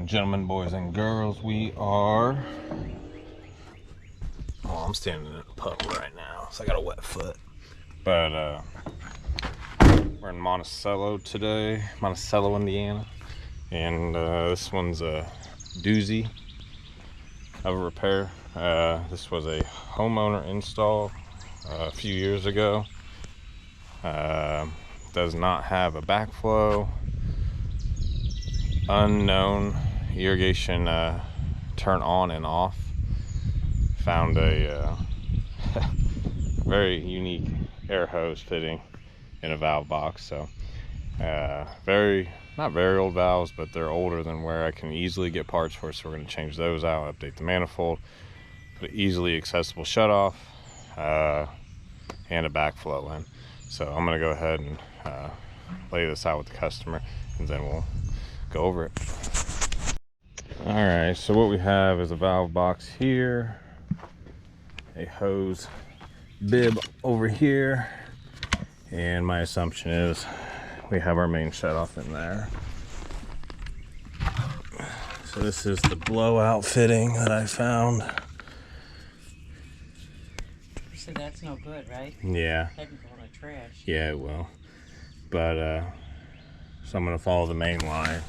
and gentlemen, boys and girls, we are... Oh, I'm standing in a puddle right now, so I got a wet foot. But we're in Monticello today, Monticello, Indiana. And this one's a doozy of a repair. This was a homeowner install a few years ago. Does not have a backflow. Unknown irrigation turn on and off. Found a very unique air hose fitting in a valve box. So not very old valves, but they're older than where I can easily get parts for. So we're going to change those out, update the manifold, put an easily accessible shutoff, and a backflow in. So I'm going to go ahead and lay this out with the customer, and then we'll go over it. All right, so what we have is a valve box here, a hose bib over here, and my assumption is we have our main shutoff in there. So this is the blowout fitting that I found. So that's no good, right? Yeah. That can go in the trash. Yeah, it will. But so I'm gonna follow the main line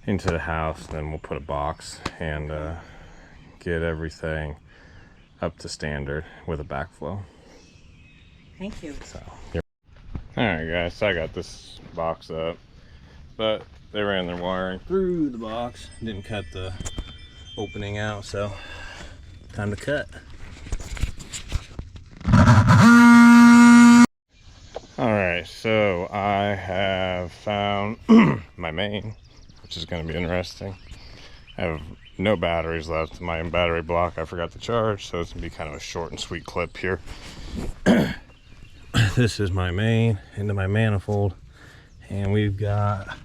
into the house, then we'll put a box and get everything up to standard with a backflow. Thank you. So, all right, guys. So I got this box up, but they ran their wiring through the box, didn't cut the opening out, so time to cut. All right, so I have found my main, which is going to be interesting. I have no batteries left in my battery block. I forgot to charge, so it's going to be kind of a short and sweet clip here. This is my main into my manifold, and we've got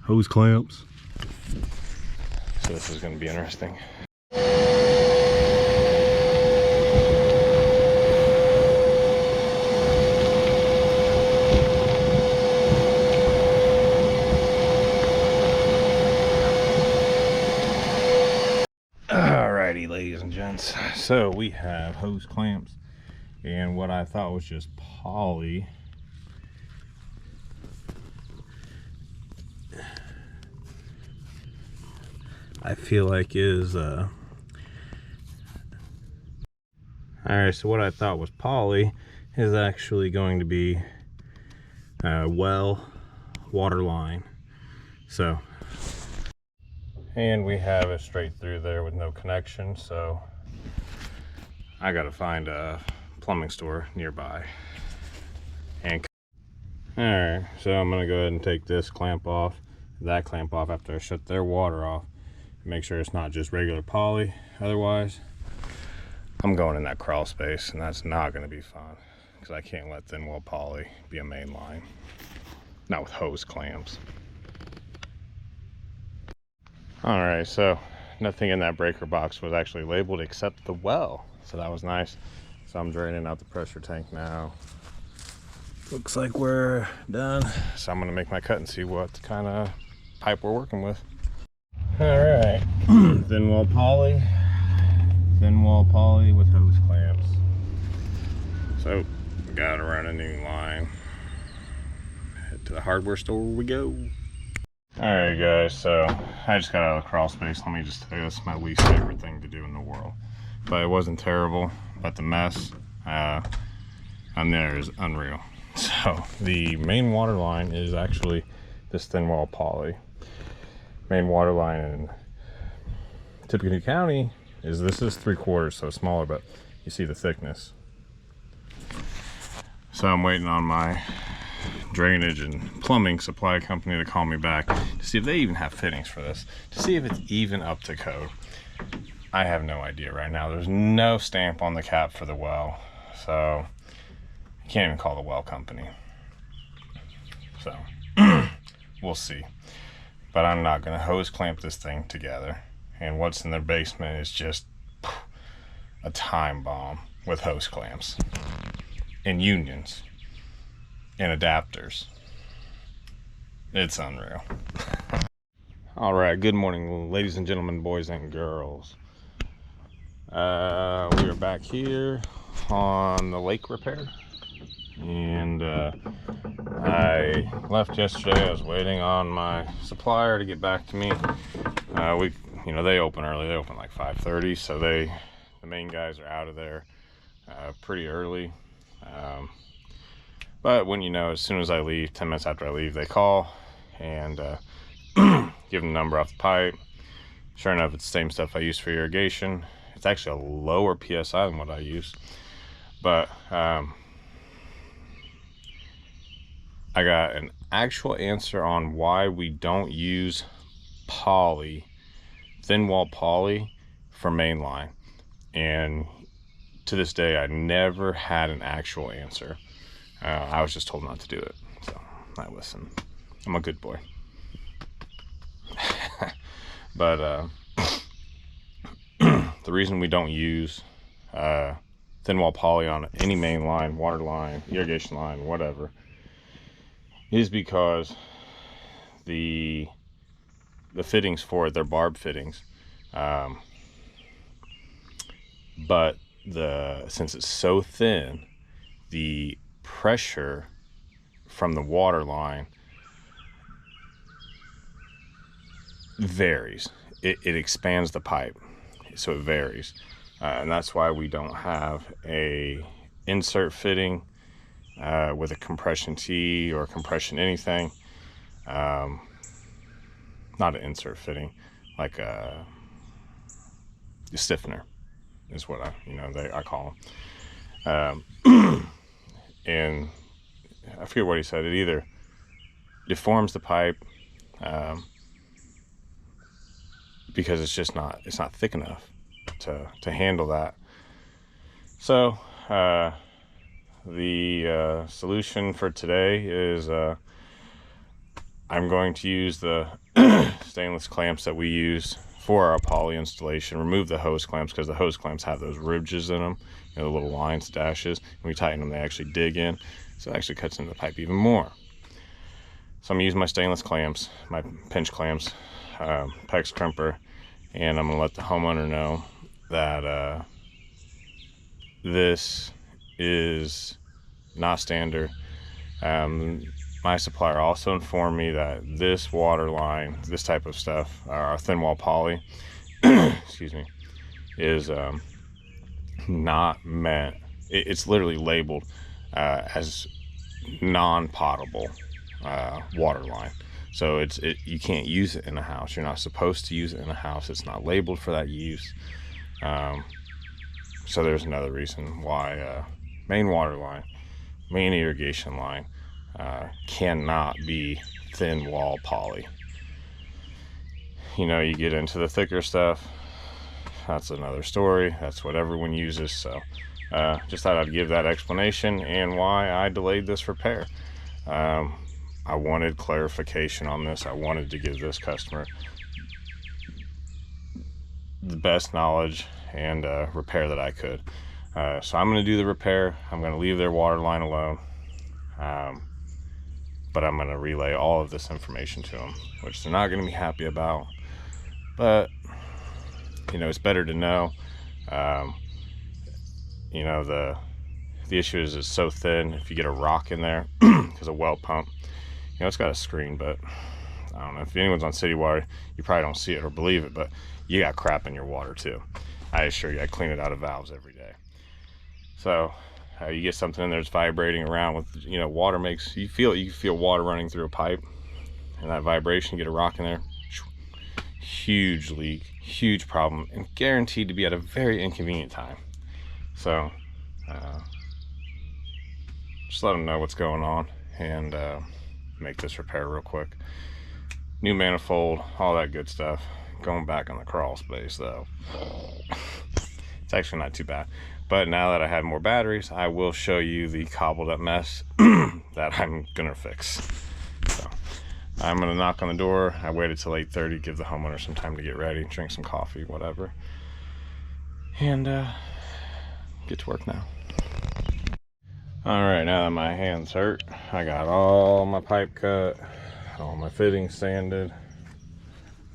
hose clamps. So this is going to be interesting. Alrighty, ladies and gents, so we have hose clamps and what I thought was just poly. I feel like is alright, so what I thought was poly is actually going to be well water line. So, and we have it straight through there with no connection, so I gotta find a plumbing store nearby. And alright, so I'm gonna go ahead and take this clamp off, that clamp off after I shut their water off. Make sure it's not just regular poly, otherwise I'm going in that crawl space, and that's not gonna be fun because I can't let thin wall poly be a main line, not with hose clamps. All right, so nothing in that breaker box was actually labeled except the well, so that was nice. So I'm draining out the pressure tank now. Looks like we're done, so I'm gonna make my cut and see what kind of pipe we're working with. All right, thin wall poly with hose clamps. So gotta run a new line. Head to the hardware store we go. Alright guys, so I just got out of the crawl space. Let me just tell you, this is my least favorite thing to do in the world. But it wasn't terrible, but the mess on there is unreal. So the main water line is actually this thin wall poly. Main water line in Tippecanoe County is, this is 3/4, so smaller, but you see the thickness. So I'm waiting on my drainage and plumbing supply company to call me back to see if they even have fittings for this, to see if it's even up to code. I have no idea right now. There's no stamp on the cap for the well, so you can't even call the well company. So we'll see, but I'm not gonna hose clamp this thing together, and what's in their basement is just a time bomb with hose clamps and unions and adapters. It's unreal. All right, good morning, ladies and gentlemen, boys and girls. We are back here on the lake repair, and I left yesterday. I was waiting on my supplier to get back to me. They open early. They open like 5:30, so the main guys are out of there pretty early. But when as soon as I leave, 10 minutes after I leave, they call and give them the number off the pipe. Sure enough, it's the same stuff I use for irrigation. It's actually a lower PSI than what I use, but I got an actual answer on why we don't use poly, thin wall poly, for mainline. And to this day, I never had an actual answer. I was just told not to do it, so I listen. I'm a good boy. But the reason we don't use thin wall poly on any main line, water line, irrigation line, whatever, is because the fittings for it, they're barb fittings, but since it's so thin, the pressure from the water line varies. It expands the pipe, so it varies, and that's why we don't have a insert fitting with a compression tee or compression anything. Not an insert fitting, like a stiffener is what I call them. And I forget what he said. It either deforms the pipe because it's not thick enough to handle that. So the solution for today is I'm going to use the stainless clamps that we use for our poly installation. Remove the hose clamps because the hose clamps have those ridges in them, the little lines, dashes. When we tighten them, they actually dig in, so it actually cuts into the pipe even more. So I'm gonna use my stainless clamps, my pinch clamps, PEX crimper, and I'm gonna let the homeowner know that this is not standard. My supplier also informed me that this water line, this type of stuff, our thin wall poly, excuse me, is not meant. It's literally labeled as non-potable water line. So you can't use it in a house. You're not supposed to use it in a house. It's not labeled for that use. So there's another reason why main water line, main irrigation line cannot be thin wall poly. You get into the thicker stuff, that's another story. That's what everyone uses. So just thought I'd give that explanation and why I delayed this repair. I wanted clarification on this. I wanted to give this customer the best knowledge and repair that I could. So I'm going to do the repair. I'm going to leave their water line alone, but I'm going to relay all of this information to them, which they're not going to be happy about. But it's better to know. The issue is it's so thin. If you get a rock in there, because a well pump, it's got a screen, but I don't know if anyone's on city water, you probably don't see it or believe it, but you got crap in your water too. I assure you, I clean it out of valves every day. So you get something in there that's vibrating around with, water makes you feel water running through a pipe, and that vibration, you get a rock in there, huge leak, huge problem, and guaranteed to be at a very inconvenient time. So just let them know what's going on and make this repair real quick. New manifold, all that good stuff. Going back on the crawl space though. It's actually not too bad. But now that I have more batteries, I will show you the cobbled up mess that I'm gonna fix. So I'm gonna knock on the door. I waited till 8:30, give the homeowner some time to get ready, drink some coffee, whatever, and get to work now. All right, now that my hands hurt, I got all my pipe cut, all my fittings sanded,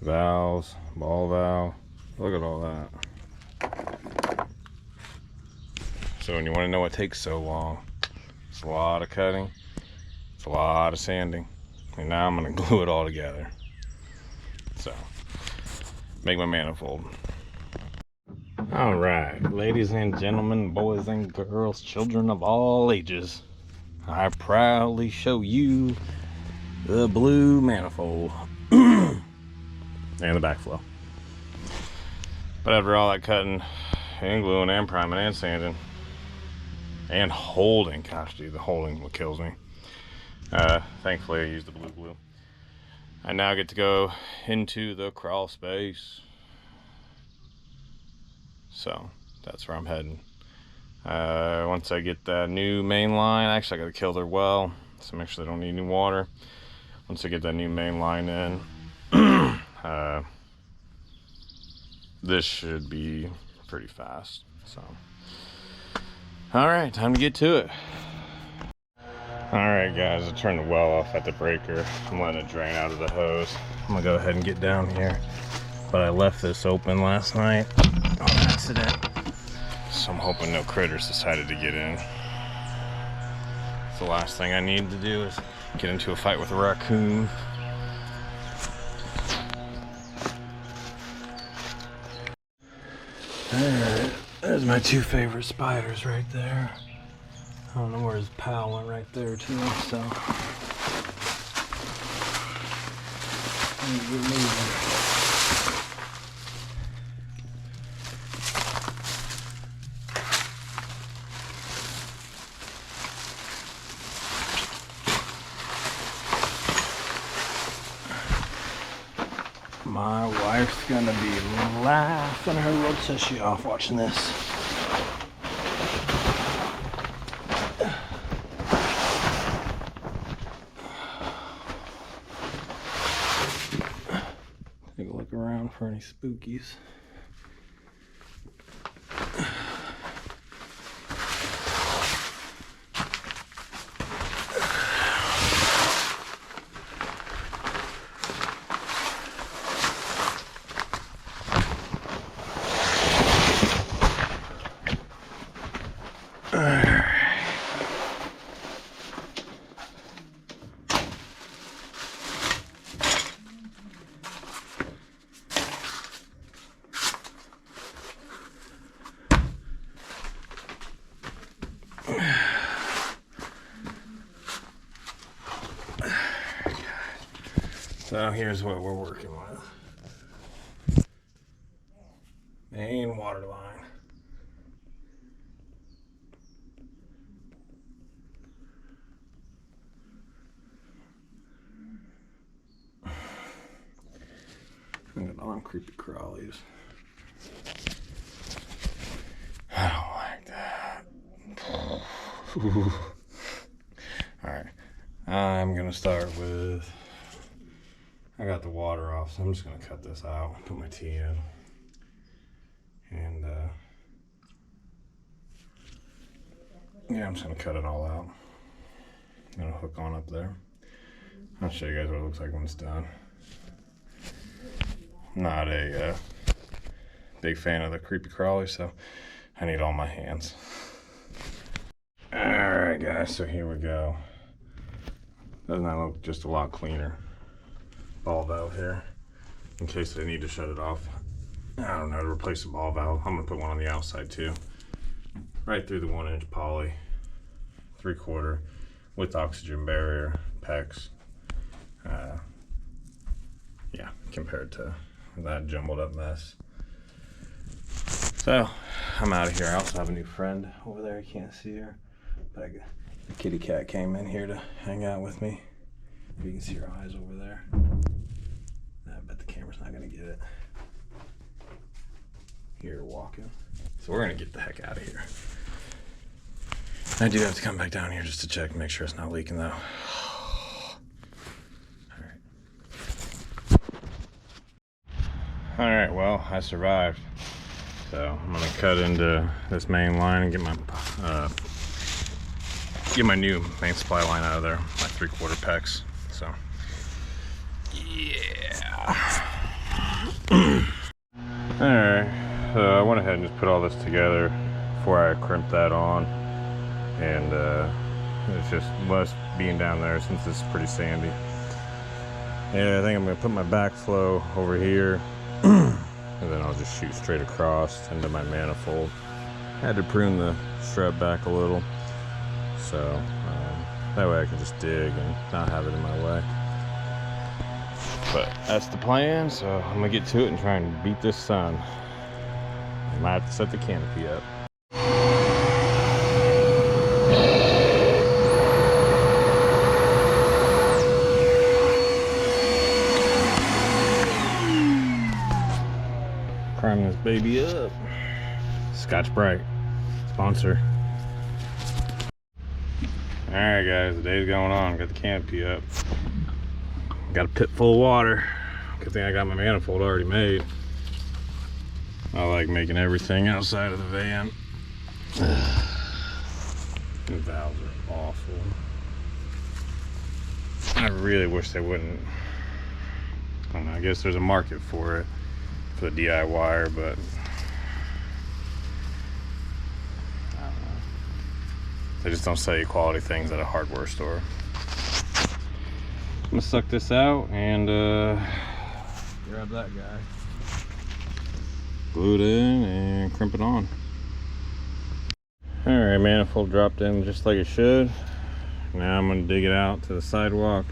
valves, ball valve. Look at all that. So when you want to know what takes so long, it's a lot of cutting, it's a lot of sanding, and now I'm going to glue it all together. So, make my manifold. All right, ladies and gentlemen, boys and girls, children of all ages, I proudly show you the blue manifold and the backflow. But after all that cutting and gluing and priming and sanding and holding, gosh dude, the holding what kills me. Thankfully I used the blue glue. I now get to go into the crawl space. So that's where I'm heading. Once I get that new main line, actually I gotta kill their well, so make sure they don't need any water. Once I get that new main line in, this should be pretty fast. So, all right, time to get to it. All right, guys, I turned the well off at the breaker. I'm letting it drain out of the hose. I'm gonna go ahead and get down here, but I left this open last night on accident, so I'm hoping no critters decided to get in. The last thing I need to do is get into a fight with a raccoon. Alright, there's my two favorite spiders right there. I don't know where his pal went right there too, so I need to get moving. My wife's gonna be laughing her rotisserie off watching this. Take a look around for any spookies. So here's what we're working with. Main water line. Look at all them creepy crawlies. I don't like that. Alright. I'm gonna start with, I got the water off, so I'm just gonna cut this out, put my tea in. And yeah, I'm just gonna cut it all out. I'm gonna hook on up there. I'll show you guys what it looks like when it's done. Not a big fan of the creepy crawly, so I need all my hands. Alright guys, so here we go. Doesn't that look just a lot cleaner? Ball valve here, in case they need to shut it off. I don't know, to replace the ball valve. I'm gonna put one on the outside too. Right through the 1-inch poly, 3/4 with oxygen barrier, PEX. Yeah, compared to that jumbled up mess. So I'm out of here. I also have a new friend over there. You can't see her, but the kitty cat came in here to hang out with me. You can see her eyes over there. I bet the camera's not gonna get it. Here walking. So we're gonna get the heck out of here. I do have to come back down here just to check and make sure it's not leaking though. Alright, well, I survived. So I'm gonna cut into this main line and get my new main supply line out of there, my 3/4 PEX. So yeah. Alright, so I went ahead and just put all this together before I crimped that on. And it's just less being down there since it's pretty sandy. And I think I'm going to put my backflow over here. And then I'll just shoot straight across into my manifold. I had to prune the strut back a little. So that way I can just dig and not have it in my way. But that's the plan, so I'm gonna get to it and try and beat this sun. I might have to set the canopy up. Prime this baby up. Scotch Brite, sponsor. Alright guys, the day's going on. Got the canopy up. Got a pit full of water. Good thing I got my manifold already made. I like making everything outside of the van. The valves are awful. I really wish they wouldn't. I don't know, I guess there's a market for it, for the DIYer, but I don't know. They just don't sell you quality things at a hardware store. I'm gonna suck this out and grab that guy, glue it in and crimp it on. All right, manifold dropped in just like it should. Now I'm gonna dig it out to the sidewalk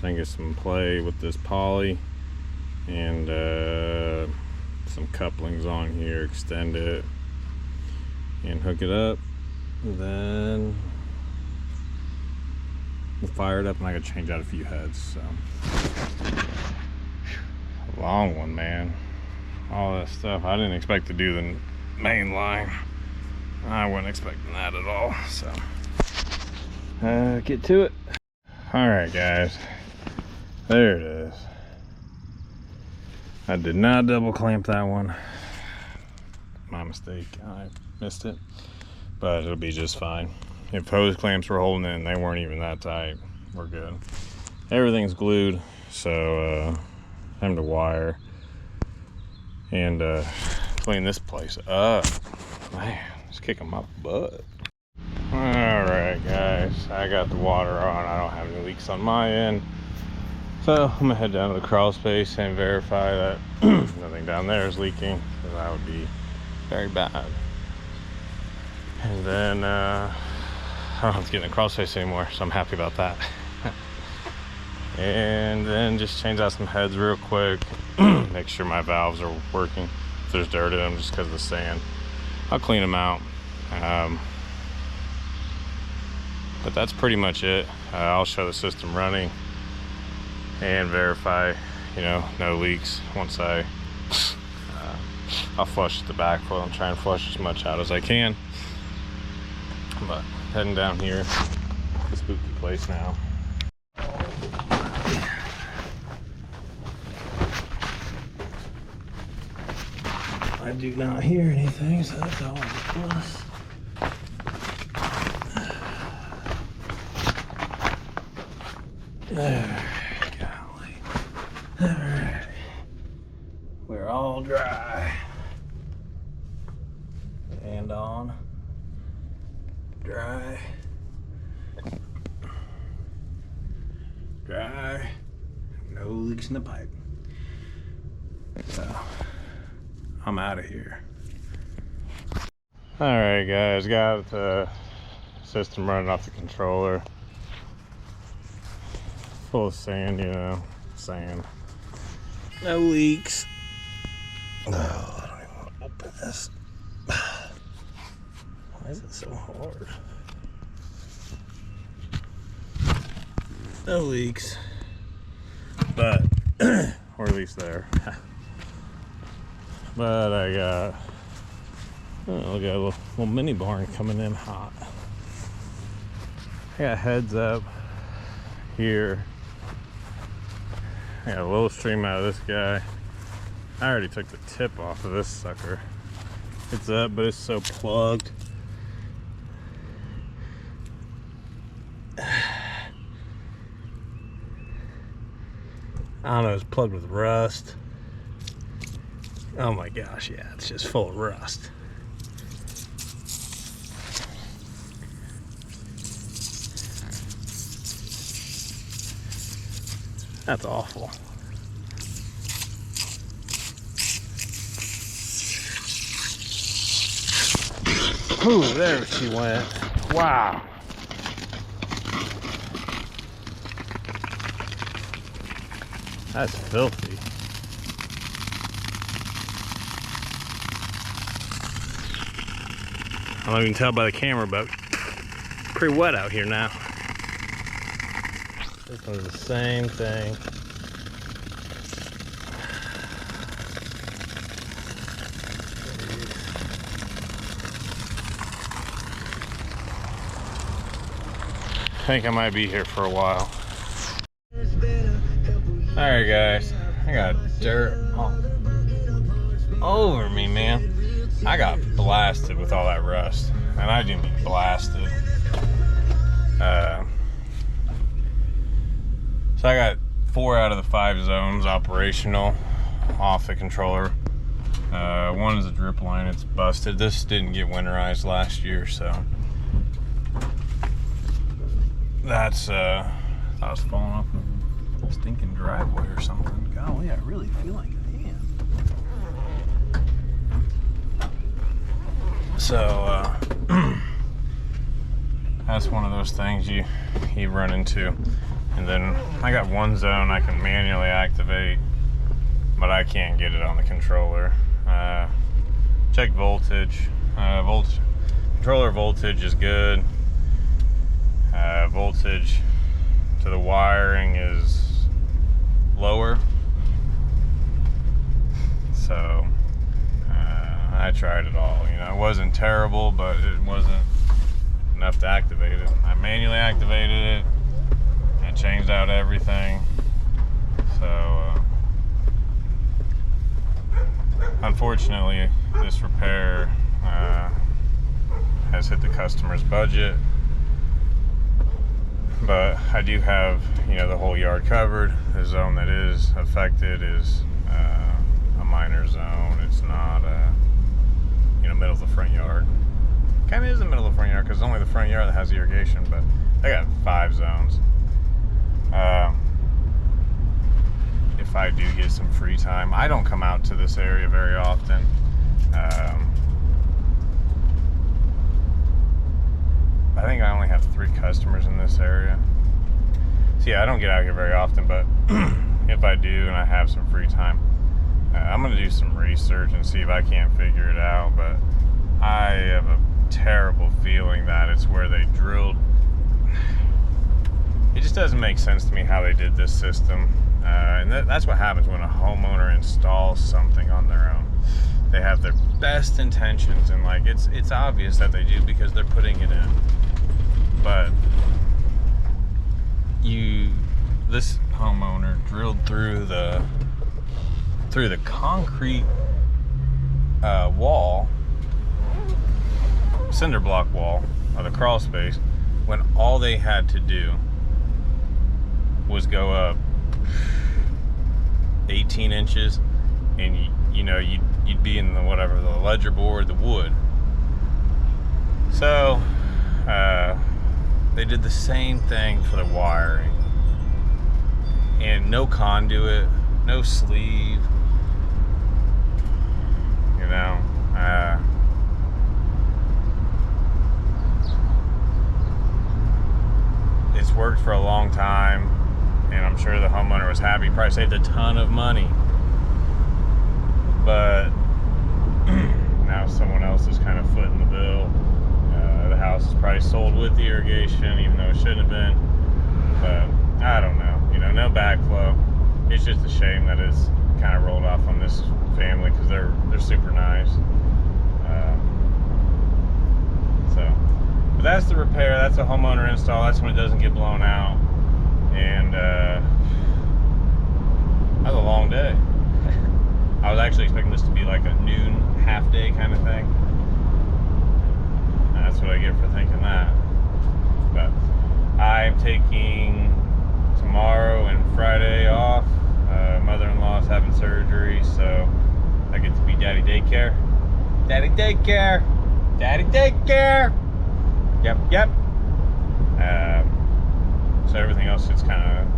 so I can get some play with this poly and some couplings on here, extend it and hook it up. And then we'll fire it up and I gotta change out a few heads. So a long one, man. All that stuff. I didn't expect to do the main line. I wasn't expecting that at all. So get to it. All right, guys. There it is. I did not double clamp that one. My mistake. I missed it, but it'll be just fine. If hose clamps were holding in, they weren't even that tight. We're good. Everything's glued, so time to wire and clean this place up. Man, it's kicking my butt. All right, guys, I got the water on. I don't have any leaks on my end, so I'm gonna head down to the crawl space and verify that nothing down there is leaking, because that would be very bad. And then I don't have to get in the crawl space anymore, so I'm happy about that. And then just change out some heads real quick. Make sure my valves are working. If there's dirt in them just because of the sand, I'll clean them out. But that's pretty much it. I'll show the system running and verify, you know, no leaks. Once I'll flush the backflow and try and flush as much out as I can. But heading down here, the spooky place now. I do not hear anything, so that's always a plus. There, golly. Alright. We're all dry. And on. Dry. Dry. No leaks in the pipe. So I'm out of here. All right, guys, got the system running off the controller. Full of sand, you know, sand. No leaks. No, I don't even want to open this. Why is it so hard? No leaks, but or at least there. But I got, oh, I got a little mini barn coming in hot. I got heads up here. I got a little stream out of this guy. I already took the tip off of this sucker. It's up, but it's so plugged. I don't know, it's plugged with rust. Oh my gosh, yeah, it's just full of rust. That's awful. Ooh, there she went. Wow. That's filthy. I don't even tell by the camera, but pretty wet out here now. This one's the same thing. I think I might be here for a while. Alright guys, I got dirt all over me, man. I got blasted with all that rust. And I didn't mean blasted. So I got 4 out of the 5 zones operational off the controller. One is a drip line, it's busted. This didn't get winterized last year, so that's I was falling off the stinking driveway or something. Golly, I really feel like I am. So that's one of those things you run into. And then I got one zone I can manually activate, but I can't get it on the controller. Check voltage. Controller voltage is good. Voltage to the wiring is lower. So I tried it all. You know, it wasn't terrible, but it wasn't enough to activate it. I manually activated it. I changed out everything. So unfortunately, this repair has hit the customer's budget. But I do have, you know, the whole yard covered. The zone that is affected is a minor zone. It's not, you know, middle of the front yard. Kind of is the middle of the front yard because it's only the front yard that has irrigation. But I got 5 zones. If I do get some free time, I don't come out to this area very often. I think I only have 3 customers in this area. So yeah, I don't get out here very often, but if I do and I have some free time, I'm gonna do some research and see if I can't figure it out. But I have a terrible feeling that it's where they drilled. It just doesn't make sense to me how they did this system. And that's what happens when a homeowner installs something on their own. They have their best intentions, and like it's obvious that they do because they're putting it in. But this homeowner drilled through the concrete wall, cinder block wall of the crawl space, when all they had to do was go up 18 inches, and you know you'd be in the whatever, the ledger board, the wood. So they did the same thing for the wiring, and no conduit, no sleeve, you know. It's worked for a long time, and I'm sure the homeowner was happy. Probably saved a ton of money, but now someone else is kind of footing the bill. The house is probably sold with the irrigation, even though it shouldn't have been. But I don't know. You know, no backflow. It's just a shame that it's kind of rolled off on this family because they're super nice. But that's the repair. That's a homeowner install. That's when it doesn't get blown out. And that was a long day. I was actually expecting this to be like a noon, half day kind of thing. That's what I get for thinking that. But I'm taking tomorrow and Friday off. Mother-in-law is having surgery, so I get to be daddy daycare. Daddy daycare. Daddy daycare. Yep. So everything else is kind of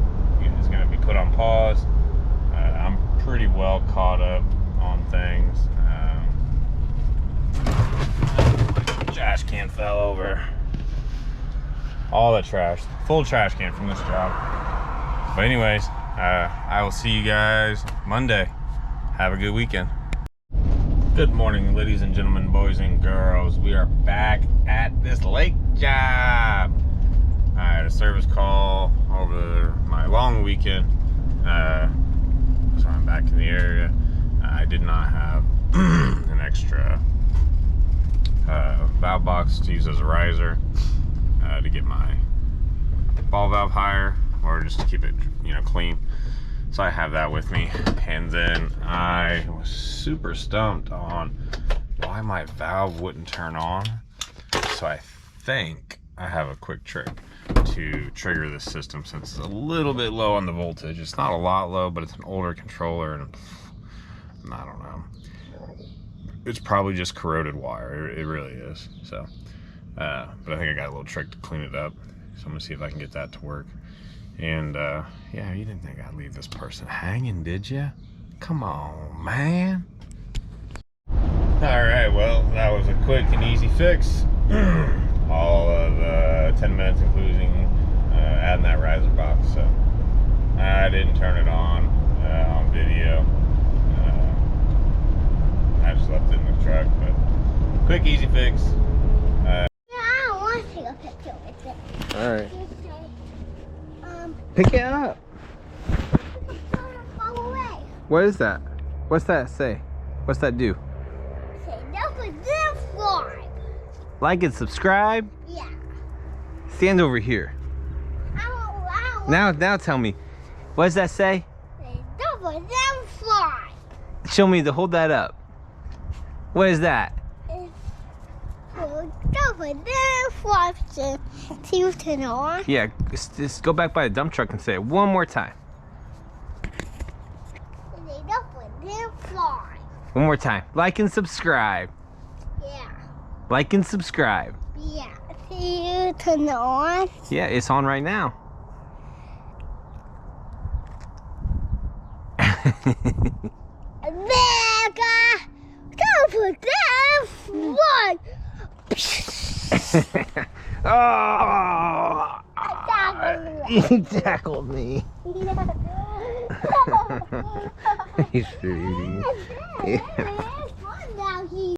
is going to be put on pause. I'm pretty well caught up on things. Trash can fell over. All the trash, full trash can from this job. But anyways, I will see you guys Monday. Have a good weekend. Good morning, ladies and gentlemen, boys and girls. We are back at this lake job. I had a service call over my long weekend, so I'm back in the area. I did not have an extra valve box to use as a riser to get my ball valve higher, or just to keep it, clean. So I have that with me. And then I was super stumped on why my valve wouldn't turn on. So I think I have a quick trick to trigger this system, since it's a little bit low on the voltage. It's not a lot low, but it's an older controller, and I don't know. It's probably just corroded wire. It really is. So, but I think I got a little trick to clean it up. So I'm gonna see if I can get that to work. And yeah, you didn't think I'd leave this person hanging, did you? Come on, man. All right, well, that was a quick and easy fix. All of 10 minutes, including adding that riser box. So I didn't turn it on video. I just left it in the truck, but quick, easy fix. Yeah, I don't want to take a picture with it. All right. Just say, Pick it up. it's gonna fall away. What is that? What's that say? What's that do? Say, that was this fly. Like and subscribe. Yeah. Stand over here. I don't Now tell me. What does that say? say, that was this fly. Show me hold that up. What is that? It's that was this fly. See you turn it on. Yeah, just go back by the dump truck and say it one more time. Say, that was this fly. One more time. Like and subscribe. Yeah. Like and subscribe. Yeah. See you turn it on. Yeah, it's on right now. Mega! Don't put that one! Oh! He tackled me. He's shooting.